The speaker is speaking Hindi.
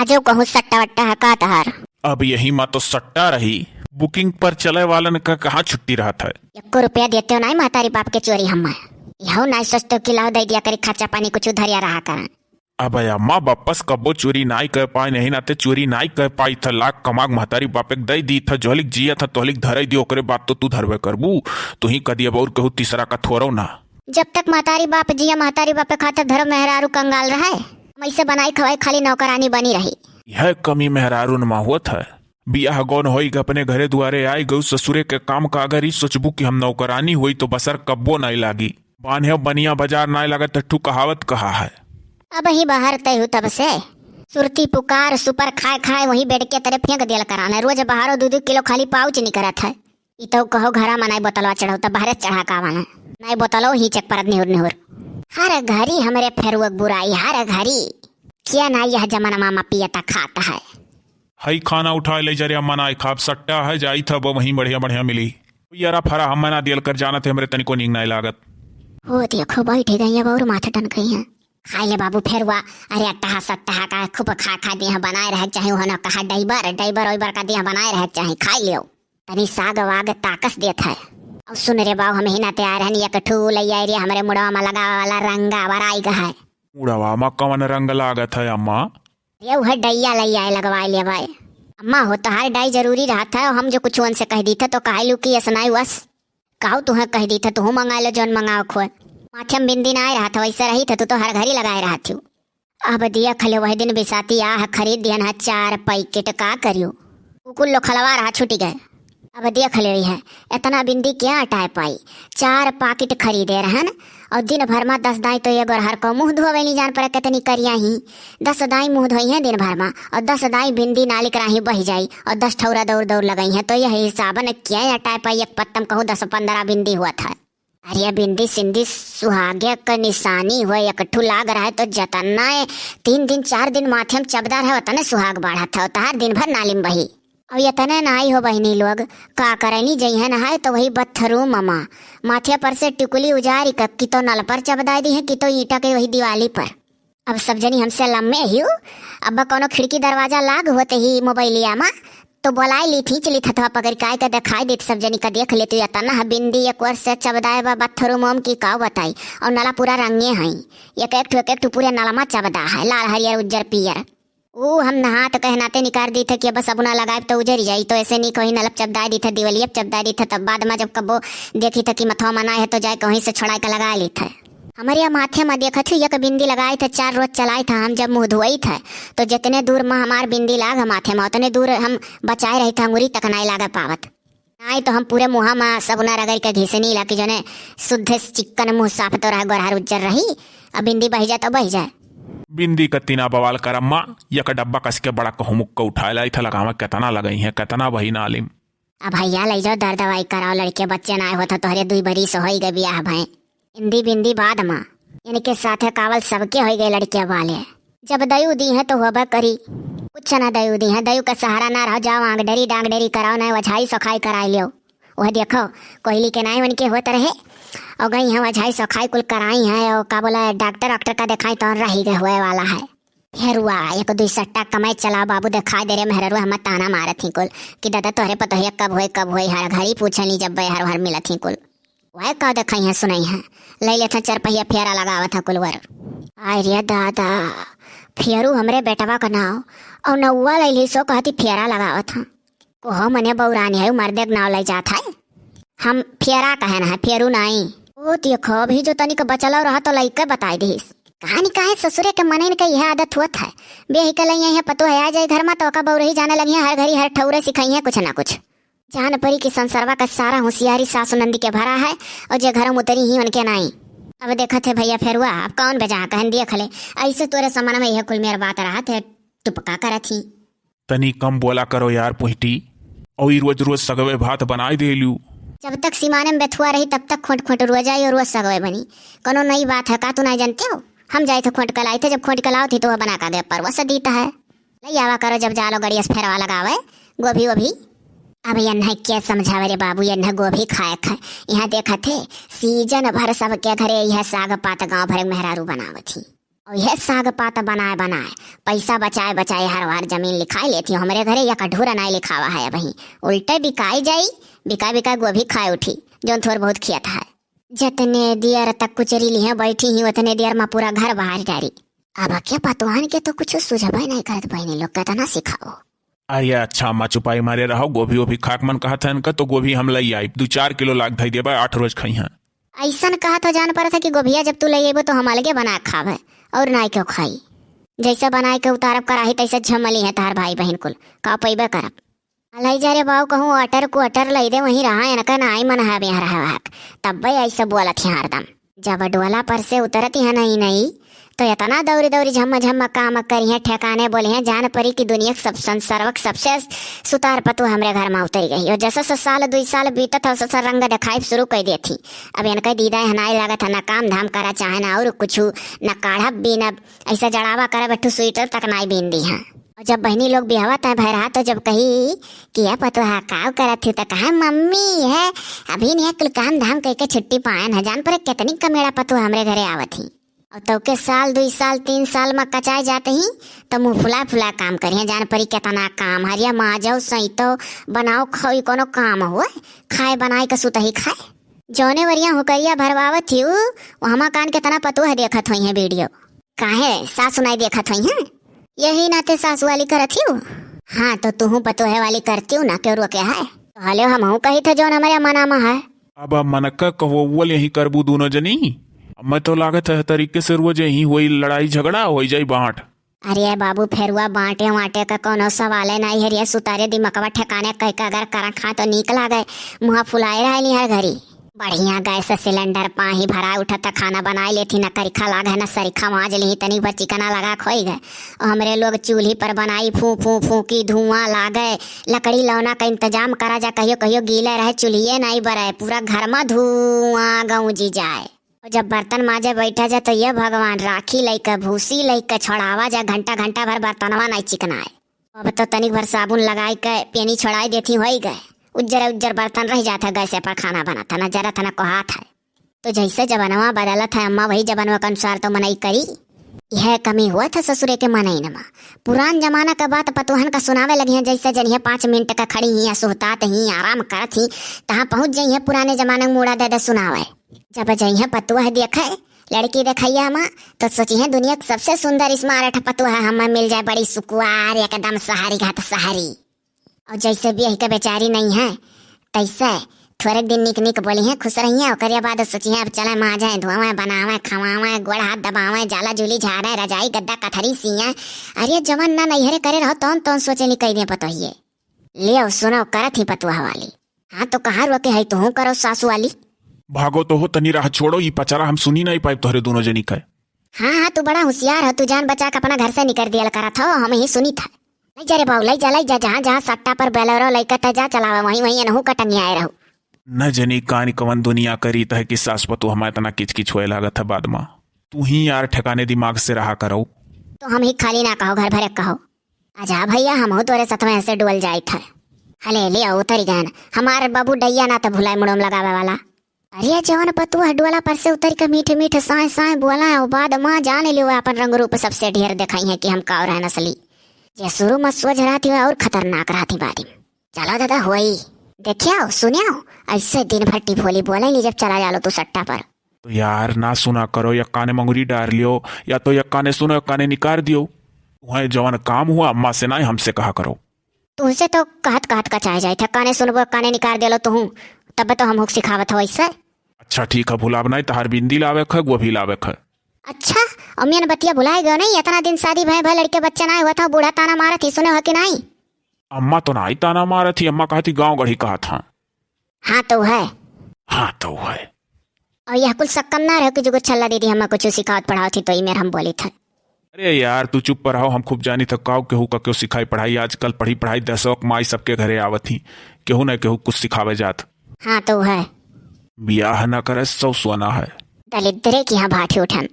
आजो कहूँ सट्टा वट्टा है का तहार। अब यही माँ तो सट्टा रही, बुकिंग पर चले वालन का कहाँ छुट्टी रहा था। 1 रुपया देते हो ना महतारी बाप के चोरी हम यहो ना सोचते कि लाओ दे दिया करी खर्चा पानी कुछ धरिया रहा कर। अब अम्मा वापस कब्बो चोरी नाई कर पाए, नहीं नाते चोरी नाई कर पाई था। लाख कमाग महतारी बाप एक दई दी था, जोलिक जिया था तोहलिक धरई दी, ओकरे बात तो तू धरवे करबू। तू ही कदिया और कहू तीसरा का थोरो ना। जब तक महतारी बाप जिया महतारी बाप खातिर धर्म मेहरारू कंगाल रहा है, ऐसे बनाई खवाई खाली नौकरानी बनी रही। यह कमी मेहरारू न हुआ था। बियाह गौन होई अपने घरे दुआरे आई गऊ ससुरे के काम का, अगर ही सोचबू कि हम नौकरानी हुई तो बसर कब्बो नहीं लागी। बान्हे बनिया बाजार नहीं लगा टट्टू कहावत कहा है। अब ही बाहर तय हूँ तब से सुरती पुकार सुपर खाए खाए वही बेड के तरफ फेंक दिया कराना। रोज बाहर 2-2 किलो खाली पाउच नहीं करत है। ई तो कहो घरा में नहीं बोतलवा चढ़ाओ तब बाहर चढ़ा कावाना नहीं बोतलो ही चक परत निहुर निहुर। हर घड़ी हमारे फेरुक बुराई, हर घड़ी क्या ना यह जमाना मामा पियता खाता है। हई खाना उठाए ले जरे अम्मा ना खाब सट्टा है जाई था वो वहीं बढ़िया बढ़िया मिली। यारा फरा हम ना दियल कर जाना थे हमरे तनिको नींद नहीं लागत। हो देखो बैठे गई है और माथा टन गई है। खाई ले बाबू फेर हुआ। अरे अट्टा सट्टा का खूब खा खा दिया बनाए रह चाहे हो ना कहा डाइबर डाइबर ओइबर का दिया बनाए रह चाहे खाई लियो तनी साग वाग ताकस देत है। और सुन रे बाबू हम ही ना तैयार है एक ठू लैया रे हमरे मुड़वा में लगा वाला रंगा बराई गा है। मुड़वा में कौन रंग लागत है अम्मा? ये वह डैया लैया लगवाए ले भाई। अम्मा हो तो हर डाई जरूरी रहा था। हम जो कुछ उनसे कह दी था तो कहा लू कि ऐसा नहीं बस कहू तुम्हें कह दी था तू मंगा लो जौन मंगाओ खोए। माथे में बिंदी ना रहा था वैसे रही था तू तो हर घड़ी लगाए रहा थी। अब दिया खले वही दिन बिसाती आह खरीद दिया ना 4 पैकेट का करियो कुल लो खलवा रहा छूटी गए। अब दिया खले रही है इतना बिंदी क्या हटाए पाई। 4 पैकेट खरीदे रहन और दिन भर में 10 दाई तो ये गोर हर को मुंह धोवे नहीं जान पर कितनी करिया ही 10 दाई मुंह धोई है दिन भर में और 10 दाई बिंदी नालिक राही बही जाई और 10 ठौरा दौड़ दौड़ लगाई है। तो यह हिसाब न क्या हटाए पाई। एक पत्तम कहूँ 10-15 बिंदी हुआ था। अरे बिंदी सिंधी सुहागे का निशानी हुआ एकठू लाग रहा है तो जतना 3 दिन 4 दिन माथे में चबदार है उतने सुहाग बढ़ा था उतार दिन भर नालिम बही। और ये तने नाई हो बहनी लोग का करनी जई है नहाए तो वही बत्थरू ममा माथे पर से टिकुली उजारी कि तो नल पर चबदाई दी है कि तो ईटा के वही दिवाली पर। अब सब जनी हमसे लम्बे ही अब कोनो खिड़की दरवाजा लाग होते ही मोबाइलिया में तो बोलाई ली थी चली था पकड़ काय का दिखाई देती सब जनी का देख लेती है तना बिंदी एक वर्ष से चबदाए बा बत्थरू मोम की का बताई। और नला पूरा रंगे हैं एक ठो पूरे नला में चबदा है लाल हरियर उज्जर पियर। वो हम नहा तो कहनाते निकाल दी थे कि बस अब ना लगाए तो उजर जाई तो ऐसे नहीं कहीं नलब चबदाई दी थे दिवलियब चबदाई दी थे। तब बाद में जब कबो देखी था कि मथवा मना है तो जाए कहीं से छोड़ा के लगा ली थे। हमारे यहाँ माथे में देखा थी एक बिंदी लगाई थे 4 रोज चलाई था। हम जब मुँह धोई थे तो जितने दूर में हमार बिंदी लाग माथे में उतने दूर हम बचाए रही थे अंगुरी तक नहीं लागा पावत नहीं तो हम पूरे मुँह में सगुना रगड़ के घिसे नहीं ला कि जो शुद्ध चिक्कन मुँह साफ तो रह गोरहर उज्जर रही। अब बिंदी बही जाए तो बही जाए। बिंदी का तीना बवाल कर अम्मा एक डब्बा कस के बड़ा कहूँ मुक्का उठाए लाई था लगावा कितना लगाई है कितना वही नालिम। अब भैया ले जाओ दर्द दवाई कराओ लड़के बच्चे ना होता तो हरे 2 बरी से हो गए बियाह भाई हिंदी बिंदी बाद में इनके साथ कावल सबके हो गए लड़के वाले। जब दयू दी है तो होबा करी कुछ ना दयू दी है दयू का सहारा ना रहो जाओ आंग डरी कराओ ना वझाई सखाई कराई लियो। वह देखो कोहली के नाई उनके होते रहे और गई है वझाई सखाई कुल कराई है और का बोला डॉक्टर का दिखाई तो रही गए हुए वाला है। हेरुआ 1-2 सट्टा कमाई चला बाबू दिखाई दे रहे मेहरुआ हम ताना मारे थी कुल कि दादा तोहरे पता है कब होए हर घड़ी पूछली जब हर हर मिला थी कुल वह का दिखाई है सुनाई है ले ले था 4 पहिया फेरा लगावा था कुलवर। अरे दादा फेरू हमरे बेटवा का नाव और नौवा ले ली सो कहती फेरा लगावा था कोहो मने बौरानी है मर्दे नाव ले जाता है हम फेरा कहे ना है फेरू नहीं। ओ देखो अभी जो तनिक बचला रहा तो लइका बताई दीस कहानी काहे ससुरे के मन का यह आदत हुआ है बेही के लई है पतो है आ जाए घर में तो का बौरही जाने लगी है हर घड़ी हर ठौरे सिखाई है कुछ ना कुछ जान परी की संसरवा का सारा होशियारी सासु नंदी के भरा है और जो घर में उतरी ही उनके नहीं। अब देखा थे भैया फेर हुआ अब कौन बेजा कहन दिया खले ऐसे तोरे समान में यह कुल मेरा बात रहा थे टुपका करा थी। तनी कम बोला करो यार पुहटी और रोज रोज सगवे भात बनाई दे लू। जब तक सीमाने में बेथुआ रही तब तक खोट रोज आई और रोज सगवे बनी कोनो नई बात है का तू नहीं जानते हो। हम जाए थे खोट कलाई थे जब खोट कलाओ थी तो वह बना कर दे पर वह सदीता है ले आवा करो जब जालो गड़िया से फेरवा लगावे गोभी वोभी। अब यह क्या समझावे रे बाबू यह गोभी खाए यहाँ देखा थे सीजन भर सबके घरे यह साग पात गाँव भर मेहरारू बनावत थी और यह साग पात बनाए बनाए पैसा बचाए बचाए हर बार जमीन लिखाई लेती हूँ हमरे घरे, या कठोरा नहीं लिखावा है वही उल्टे बिकाई जाई, बिका बिका गोभी खाए उठी जो थोड़ बहुत खियत है। जतने देर तक कुचरी लिहे बैठी ही उतने देर में पूरा घर बाहर डारी। अब क्या पतवान के तो कुछ सुझाव नहीं करत बहनी लोग कहता ना सिखाओ। अरे अच्छा अम्मा चुपाई मारे रहो, गोभी वोभी खाक मन कहा था इनका तो गोभी हम लई आई 2-4 किलो लाग धई देबा 8 रोज खाई हैं। ऐसा कहा तो जान पड़ा था कि गोभिया जब तू ले अबो तो हम अलगे बना खावे और ना क्यों खाई। जैसे बनाए के उतारब कराही तैसे झमली है तार भाई बहन कुल का पैबे करब। अलाई जा रे बाऊ कहूँ अटर को अटर लई दे वहीं रहा इनका ना आई मन है बिहार है तब भाई ऐसा बोलत है हरदम। जब डोला पर से उतरती है नहीं तो इतना दौरी दौरी झम्मा झम्मा काम करी है ठेकाने बोले हैं जान परी की दुनिया सब संसर्वक सबसे सुतार पतु हमरे घर में उतर गई। और जैसे से साल 2 साल बीतत हो ससुर रंग दिखाई शुरू कर दी थी। अब इनका दीदा हनाई लागत है न काम धाम करा चाहे ना और कुछ न काढ़ा बीन ऐसा जड़ावा करे बैठू स्वेटर तक नहीं बीन दी है। और जब बहनी लोग बिहावा तय भैरा तो जब कही कि यह पतो है काव करत थी तो कहा मम्मी है अभी नहीं कुल काम धाम करके छुट्टी पाए न जान पर कितनी कमेड़ा पतो हमरे घरे आवत ही। और तो के साल 2 साल 3 साल में कचाए जाते ही तो मुँह फुला फुला काम करिए जान परी कितना काम हरिया माँ जाओ सही तो बनाओ खाओ कोनो काम हुआ खाए बनाए का सुत ही खाए जौने वरिया हुकरिया भरवावत थी वहाँ कान कितना पतो है देखत हुई है वीडियो काहे सासु नहीं देखत हुई है यही नाते सासु वाली करत ही। हाँ तो तू पतो है वाली करती हूँ ना क्यों रोके है तो हले हम कही था जौन हमारे मनामा है। अब मनक्का कहो यही करबू दोनों जनी। मैं तो लागत है तरीके से रोज यही हुई लड़ाई झगड़ा हो जाई बांट। अरे बाबू फेरुआ बांटे वाटे का कोनो सवाल है नहीं हरिया सुतारे दिमकवा ठेकाने कह का अगर करा खा तो निक लागे मुँह फुलाए रही हर घड़ी बढ़िया गैस सिलेंडर पाही भरा उठा था खाना बनाई लेती न करिखा लागे न सरिखा माज ली तनी भर चिकना लगा खोई गए और हमरे लोग चूल्ही पर बनाई फू फू फूकी धुआं लागे लकड़ी लौना का इंतजाम करा जा कहियो कहियो गीले रहे चूल्हिए नहीं बरे पूरा घर में धुआं गऊंजी जाए। और जब बर्तन माजे बैठा जा तो ये भगवान राखी लईका भूसी लईका छोड़ावा जा घंटा घंटा भर बर्तनवा नहीं चिकनाए। अब तो तनिक भर साबुन लगाई के पेनी छोड़ाई देती हो गए उज्जर उज्जर बर्तन रह जाता गैसे पर खाना बनाता न जरा था न को हाथ है। तो जैसे जबनवा बदला था अम्मा वही जबनवा के अनुसार तो मनई करी। यह कमी हुआ था ससुरे के मनई नमा पुरान जमाना का बात पतोहन का सुनावे लगी है जैसे जनिए 5 मिनट का खड़ी ही सोहतात ही आराम करत ही तहाँ पहुँच जाइए पुराने जमाने में मुड़ा दे सुनावे। जब जइए पतुआ देखे लड़की देखैया माँ तो सोची है दुनिया की सबसे सुंदर स्मार्ट पतुआ हमें मिल जाए बड़ी सुकुआर एकदम सहारी घाट सहारी। और जैसे भी के बेचारी नहीं है तैसे थोड़े दिन निक निक बोली है खुश रही है और बाद सोची है अब चले माँ जाए धुआं बनावे खवावे गोड़ हाथ दबावे जाला जूली झाड़े रजाई गद्दा कथरी सिया अरे जवान ना नहीं हरे करे रहो तो सोचे ली कही दे पतोहिए ले सुनो करत ही पतुआ वाली। हाँ तो कहाँ रोके है तो हूँ करो सासू वाली भागो तो हो तनी राह छोड़ो ये पचारा हम सुनी नहीं पाए तोहरे दोनों जनी का। हाँ हाँ तू बड़ा होशियार है तू जान बचा के अपना घर से निकल दिया करा था हम ही सुनी था। नहीं जा रे बाबू लाई जा जहाँ जहाँ सट्टा पर बेलरो लइका जा चलावा वहीं वहीं नहू कटन आए रहो न जनी कान कवन दुनिया करी तह कि सास पतु हमारे तना किच किच होए लागत है बाद में तू ही यार ठिकाने दिमाग से रहा करो। तो हम ही खाली ना कहो घर भरे कहो आजा भैया हम हो तोरे सत में ऐसे डुबल जाए था हले ले उतरी गए हमारे बाबू डैया ना तो भुलाई मुड़ोम लगावे वाला। अरे जवन पतुआ डोला पर से उतर के मीठे मीठे साए साए बोला है बाद माँ जाने लियो अपन रंग रूप सबसे ढेर दिखाई है कि हम कावर है नस्ली जे शुरू में सोच रहा थी और खतरनाक रहा थी बारी। चलो दादा हुई देखियो सुनियो ऐसे दिन भर टिफोली बोले नहीं जब चला जालो तू सट्टा पर। तो यार ना सुना करो यक्का ने मंगुरी डार लियो या तो यक्का ने सुनो यक्का ने निकार दियो वह जवन काम हुआ अम्मा से ना हमसे कहा करो। तुमसे तो कहत कहत का चाहे जाए ठक्का ने सुनबो काने निकार दिलो तू तब तो हम हुक सिखावत हो ऐसे। अच्छा ठीक है भुला बनाई तहार बिंदी लावे ख वो भी लावे ख। अच्छा अम्मी ने बतिया भुलाए गयो नहीं इतना दिन शादी भाई भाई लड़के बच्चा ना हुआ था बूढ़ा ताना मारा थी सुने हो कि नहीं। अम्मा तो ना ही ताना मारा थी अम्मा कहा थी गाँव गढ़ी कहा था। हाँ तो है हाँ तो है और यह कुल सक्कम ना रहो कि जो छल्ला दीदी हमें कुछ सिखावत पढ़ाओ थी तो मेरे हम बोली थे। अरे यार तू चुप पर रहो हम खूब जानी था काव केहू का क्यों सिखाई पढ़ाई आजकल पढ़ी पढ़ाई दसोक माई सबके घरे आवत ही केहू न केहू कुछ सिखावे जात। हाँ तो है बियाह न करे सौ सोना है दलिद्रे की यहाँ भाठी उठन